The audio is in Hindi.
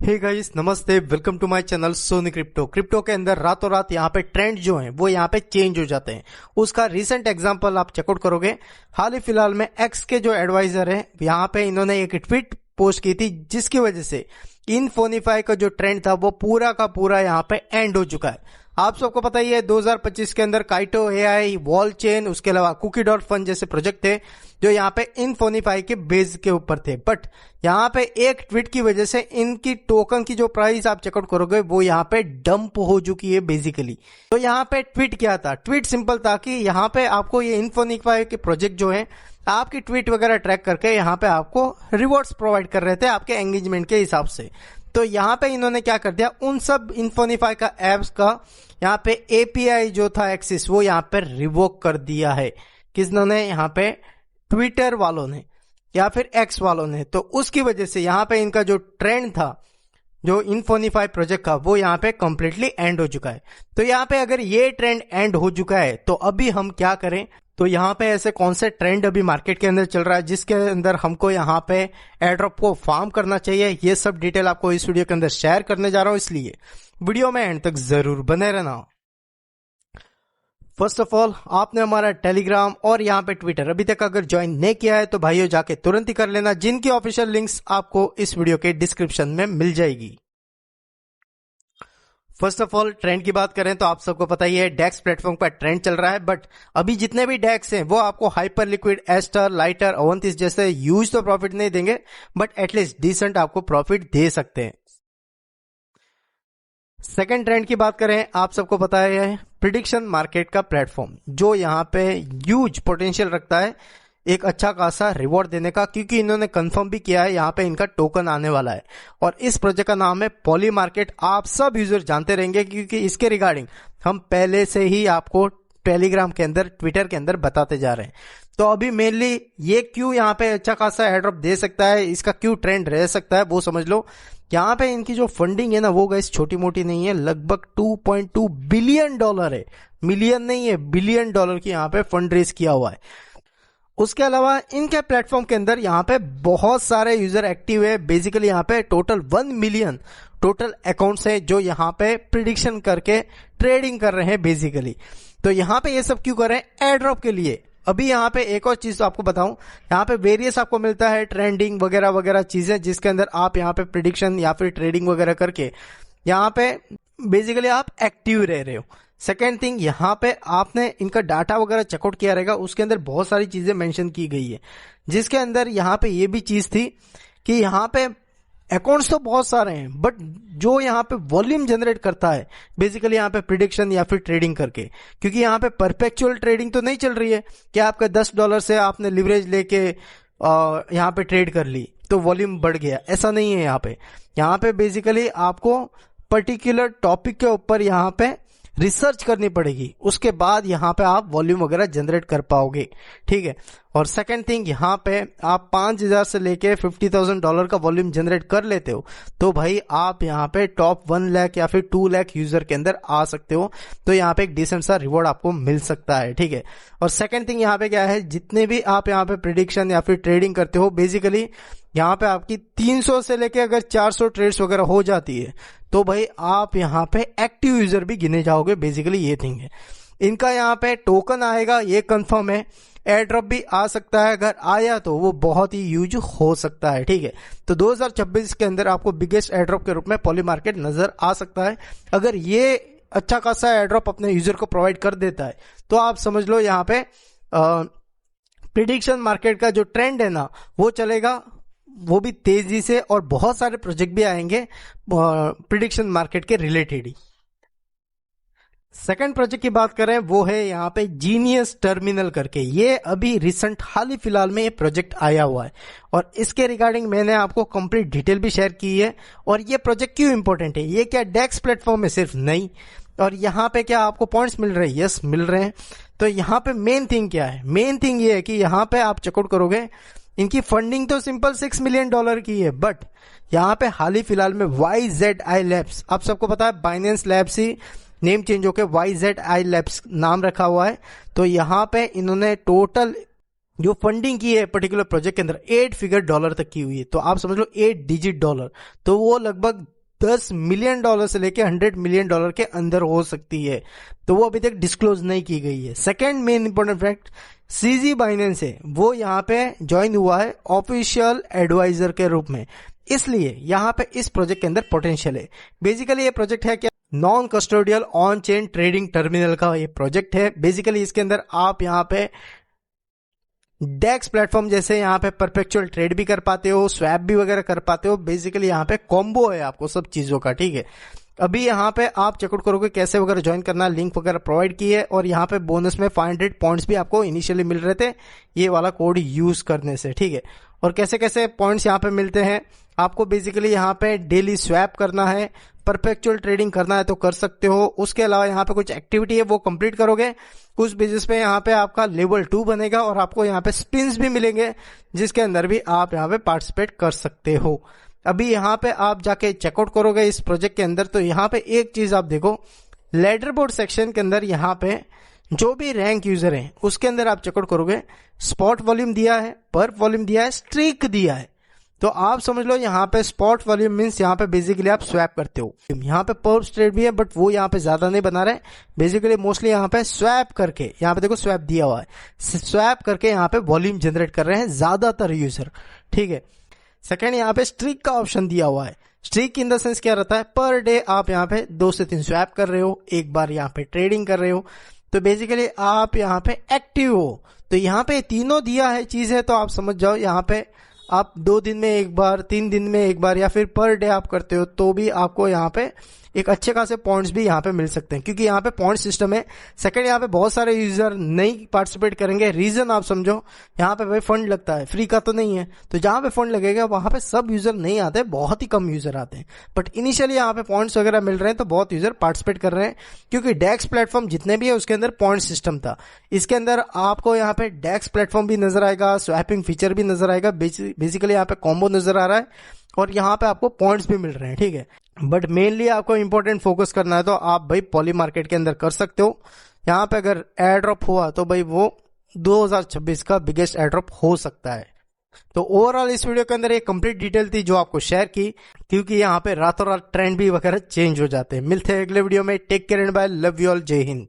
हे गाइस, नमस्ते। Welcome to my channel Soni crypto के अंदर रातों रात यहाँ पे ट्रेंड जो है वो यहाँ पे चेंज हो जाते हैं। उसका रीसेंट एग्जांपल आप चेकआउट करोगे। हाल ही फिलहाल में एक्स के जो एडवाइजर है यहाँ पे इन्होंने एक ट्वीट पोस्ट की थी जिसकी वजह से इनफोनिफाई का जो ट्रेंड था वो पूरा का पूरा यहाँ पे एंड हो चुका है। आप सबको पता ही है 2025 के अंदर काइटो एआई, वॉल चेन, उसके अलावा कुकी डॉट फन जैसे प्रोजेक्ट थे जो यहाँ पे इनफोनिफाई के बेस के ऊपर थे। बट यहाँ पे एक ट्वीट की वजह से इनकी टोकन की जो प्राइस आप चेकआउट करोगे वो यहाँ पे डंप हो चुकी है बेसिकली। तो यहाँ पे ट्वीट क्या था? ट्वीट सिंपल था कि यहाँ पे आपको ये इनफोनिफाई के प्रोजेक्ट जो है आपकी ट्वीट वगैरह ट्रैक करके यहाँ पे आपको रिवॉर्ड्स प्रोवाइड कर रहे थे आपके एंगेजमेंट के हिसाब से। तो यहाँ पे इन्होंने क्या कर दिया, उन सब इनफोनिफाई का एप्स का यहाँ पे एपीआई जो था एक्सिस वो यहाँ पे रिवोक कर दिया है। किसने? यहाँ पे ट्विटर वालों ने या फिर एक्स वालों ने। तो उसकी वजह से यहाँ पे इनका जो ट्रेंड था, जो इनफोनिफाई प्रोजेक्ट का, वो यहाँ पे कंप्लीटली एंड हो चुका है। तो यहाँ पे अगर ये ट्रेंड एंड हो चुका है तो अभी हम क्या करें? तो यहाँ पे ऐसे कौन से ट्रेंड अभी मार्केट के अंदर चल रहा है जिसके अंदर हमको यहाँ पे एयरड्रॉप को फार्म करना चाहिए, ये सब डिटेल आपको इस वीडियो के अंदर शेयर करने जा रहा हूँ, इसलिए वीडियो में एंड तक जरूर बने रहना। फर्स्ट ऑफ ऑल, आपने हमारा टेलीग्राम और यहाँ पे ट्विटर अभी तक अगर ज्वाइन नहीं किया है तो भाइयों जाके तुरंत ही कर लेना, जिनकी ऑफिशियल लिंक्स आपको इस वीडियो के डिस्क्रिप्शन में मिल जाएगी। फर्स्ट ऑफ ऑल, ट्रेंड की बात करें तो आप सबको पता ही है डेक्स प्लेटफॉर्म पर ट्रेंड चल रहा है। बट अभी जितने भी डेक्स हैं वो आपको हाइपर लिक्विड, एस्टर, लाइटर, अवंतिस जैसे यूज तो प्रॉफिट नहीं देंगे बट एटलीस्ट डिसेंट आपको प्रॉफिट दे सकते हैं। सेकेंड ट्रेंड की बात करें, आप सबको पता है प्रिडिक्शन मार्केट का प्लेटफॉर्म जो यहाँ पे ह्यूज पोटेंशियल रखता है एक अच्छा खासा रिवॉर्ड देने का, क्योंकि इन्होंने कंफर्म भी किया है यहाँ पे इनका टोकन आने वाला है और इस प्रोजेक्ट का नाम है पॉली मार्केट। आप सब यूजर जानते रहेंगे क्योंकि इसके रिगार्डिंग हम पहले से ही आपको टेलीग्राम के अंदर, ट्विटर के अंदर बताते जा रहे हैं। तो अभी मेनली ये क्यों यहाँ पे अच्छा खासा एयरड्रॉप दे सकता है, इसका क्यों ट्रेंड रह सकता है वो समझ लो। यहाँ पे इनकी जो फंडिंग है ना वो गाइस छोटी मोटी नहीं है, लगभग 2.2 बिलियन डॉलर है, मिलियन नहीं है, बिलियन डॉलर की यहाँ पे फंड रेज किया हुआ है। उसके अलावा इनके प्लेटफॉर्म के अंदर यहाँ पे बहुत सारे यूजर एक्टिव है। बेसिकली यहाँ पे टोटल 1 मिलियन टोटल अकाउंट्स है जो यहाँ पे प्रिडिक्शन करके ट्रेडिंग कर रहे हैं बेसिकली। तो यहाँ पे ये सब क्यों कर रहे हैं? एयरड्रॉप के लिए। अभी यहाँ पे एक और चीज आपको बताऊं, यहाँ पे वेरियस आपको मिलता है ट्रेंडिंग वगैरह वगैरह चीजें जिसके अंदर आप यहाँ पे प्रिडिक्शन या फिर ट्रेडिंग वगैरह करके यहाँ पे बेसिकली आप एक्टिव रह रहे हो। सेकेंड थिंग, यहाँ पे आपने इनका डाटा वगैरह चेकआउट किया रहेगा, उसके अंदर बहुत सारी चीजें मेंशन की गई है जिसके अंदर यहाँ पे ये भी चीज थी कि यहाँ पे अकाउंट्स तो बहुत सारे हैं बट जो यहाँ पे वॉल्यूम जनरेट करता है बेसिकली यहाँ पे प्रिडिक्शन या फिर ट्रेडिंग करके, क्योंकि यहाँ पे परपेचुअल ट्रेडिंग तो नहीं चल रही है कि आपका $10 से आपने लिवरेज लेके यहाँ पे ट्रेड कर ली तो वॉल्यूम बढ़ गया, ऐसा नहीं है। यहाँ पे बेसिकली आपको पर्टिकुलर टॉपिक के ऊपर यहाँ पे रिसर्च करनी पड़ेगी, उसके बाद यहाँ पे आप वॉल्यूम वगैरह जनरेट कर पाओगे, ठीक है। और सेकंड थिंग, यहाँ पे आप 5,000 से लेके $50,000 का वॉल्यूम जनरेट कर लेते हो तो भाई आप यहाँ पे टॉप 1 लाख या फिर 2 लाख यूजर के अंदर आ सकते हो। तो यहाँ पे एक डिसेंट सा रिवॉर्ड आपको मिल सकता है, ठीक है। और सेकंड थिंग यहाँ पे क्या है, जितने भी आप यहाँ पे प्रिडिक्शन या फिर ट्रेडिंग करते हो बेसिकली यहाँ पे आपकी 300 से लेके अगर 400 ट्रेड्स वगैरह हो जाती है तो भाई आप यहाँ पे एक्टिव यूजर भी गिने जाओगे। बेसिकली ये थिंग है। इनका यहाँ पे टोकन आएगा ये कंफर्म है, एयरड्रॉप भी आ सकता है, अगर आया तो वो बहुत ही यूज हो सकता है, ठीक है। तो 2026 के अंदर आपको बिगेस्ट एयरड्रॉप के रूप में पॉली मार्केट नजर आ सकता है। अगर ये अच्छा खासा एयरड्रॉप अपने यूजर को प्रोवाइड कर देता है तो आप समझ लो यहाँ पे प्रिडिक्शन मार्केट का जो ट्रेंड है ना वो चलेगा, वो भी तेजी से, और बहुत सारे प्रोजेक्ट भी आएंगे प्रिडिक्शन मार्केट के रिलेटेड ही। सेकंड प्रोजेक्ट की बात करें वो है यहाँ पे जीनियस टर्मिनल करके। ये अभी रिसेंट हाल ही फिलहाल में ये प्रोजेक्ट आया हुआ है और इसके रिगार्डिंग मैंने आपको कंप्लीट डिटेल भी शेयर की है। और ये प्रोजेक्ट क्यों इंपॉर्टेंट है, ये क्या डेक्स प्लेटफॉर्म में सिर्फ नहीं, और यहाँ पे क्या आपको पॉइंट्स मिल रहे हैं? यस, मिल रहे हैं। तो यहाँ पे मेन थिंग क्या है? मेन थिंग ये है कि यहाँ पे आप चेकआउट करोगे इनकी फंडिंग तो सिंपल $6 मिलियन की है, बट यहाँ पे हाल ही फिलहाल में YZI लैब्स, आप सबको पता है बाइनेंस लैब्स ही नेम चेंज होकर YZI लैब्स नाम रखा हुआ है। तो यहाँ पे इन्होंने टोटल जो फंडिंग की है पर्टिकुलर प्रोजेक्ट के अंदर 8 फिगर डॉलर तक की हुई है, तो आप समझ लो 8 डिजिट डॉलर, तो वो लगभग 10 मिलियन डॉलर से लेके 100 मिलियन डॉलर के अंदर हो सकती है, तो वो अभी तक डिस्क्लोज नहीं की गई है। Second main important fact, CG Binance है वो यहाँ पे ज्वाइन हुआ है ऑफिशियल एडवाइजर के रूप में, इसलिए यहाँ पे इस प्रोजेक्ट के अंदर पोटेंशियल है। बेसिकली ये प्रोजेक्ट है क्या, non custodial on chain trading terminal का ये प्रोजेक्ट है। बेसिकली इसके अंदर आप यहाँ पे डेक्स प्लेटफॉर्म जैसे यहाँ पे परपेचुअल ट्रेड भी कर पाते हो, स्वैप भी वगैरह कर पाते हो। बेसिकली यहाँ पे कॉम्बो है आपको सब चीजों का, ठीक है। अभी यहाँ पे आप चेकआउट करोगे कैसे वगैरह ज्वाइन करना, लिंक वगैरह प्रोवाइड की है, और यहाँ पे बोनस में 500 पॉइंट्स भी आपको इनिशियली मिल रहे थे ये वाला कोड यूज करने से, ठीक है। और कैसे कैसे पॉइंट्स यहाँ पे मिलते हैं आपको, बेसिकली यहाँ पे डेली स्वैप करना है, परपेचुअल ट्रेडिंग करना है तो कर सकते हो। उसके अलावा यहाँ पे कुछ एक्टिविटी है वो कंप्लीट करोगे, उस बेसिस पे यहाँ पे आपका लेवल 2 बनेगा और आपको यहाँ पे स्पिन्स भी मिलेंगे जिसके अंदर भी आप यहाँ पे पार्टिसिपेट कर सकते हो। अभी यहाँ पे आप जाके चेकआउट करोगे इस प्रोजेक्ट के अंदर, तो यहाँ पे एक चीज आप देखो, लेडर बोर्ड सेक्शन के अंदर यहाँ पे जो भी रैंक यूजर है उसके अंदर आप चेकआउट करोगे, स्पॉट वॉल्यूम दिया है, पर वॉल्यूम दिया है, स्ट्रीक दिया है। तो आप समझ लो यहाँ पे स्पॉट वॉल्यूम मीन्स यहाँ पे बेसिकली आप स्वैप करते हो। यहाँ पे पर्स ट्रेड भी है बट वो यहाँ पे ज्यादा नहीं बना रहे, बेसिकली मोस्टली यहाँ पे स्वैप करके, यहाँ पे देखो स्वैप दिया हुआ है, स्वैप करके यहाँ पे वॉल्यूम जनरेट कर रहे हैं ज्यादातर यूजर, ठीक है। सेकेंड यहाँ पे स्ट्रीक का ऑप्शन दिया हुआ है। स्ट्रीक इन द सेंस क्या रहता है, पर डे आप यहाँ पे 2 से 3 स्वैप कर रहे हो, एक बार यहाँ पे ट्रेडिंग कर रहे हो, तो बेसिकली आप यहाँ पे एक्टिव हो। तो यहाँ पे तीनों दिया है चीज है, तो आप समझ जाओ यहाँ पे आप 2 दिन में एक बार, 3 दिन में एक बार, या फिर पर डे आप करते हो तो भी आपको यहाँ पे एक अच्छे खासे पॉइंट्स भी यहाँ पे मिल सकते हैं, क्योंकि यहाँ पे पॉइंट सिस्टम है। सेकंड, यहाँ पे बहुत सारे यूजर नहीं पार्टिसिपेट करेंगे, रीजन आप समझो, यहाँ पे भाई फंड लगता है, फ्री का तो नहीं है, तो जहां पे फंड लगेगा वहां पे सब यूजर नहीं आते, बहुत ही कम यूजर आते हैं। बट इनिशियली यहाँ पे पॉइंट्स वगैरह मिल रहे हैं तो बहुत यूजर पार्टिसिपेट कर रहे हैं, क्योंकि डेक्स प्लेटफॉर्म जितने भी है उसके अंदर पॉइंट सिस्टम था। इसके अंदर आपको यहाँ पे डेक्स प्लेटफॉर्म भी नजर आएगा, स्वैपिंग फीचर भी नजर आएगा, बेसिकली यहाँ पे कॉम्बो नजर आ रहा है, और यहाँ पे आपको पॉइंट्स भी मिल रहे हैं, ठीक है। बट मेनली आपको इंपॉर्टेंट फोकस करना है तो आप भाई पॉली मार्केट के अंदर कर सकते हो। यहाँ पे अगर एयर ड्रॉप हुआ तो भाई वो 2026 का बिगेस्ट एयर ड्रॉप हो सकता है। तो ओवरऑल इस वीडियो के अंदर एक कंप्लीट डिटेल थी जो आपको शेयर की, क्योंकि यहाँ पे रातों रात ट्रेंड भी वगैरह चेंज हो जाते हैं। मिलते हैं अगले वीडियो में, take care and bye, love you all, जय हिंद।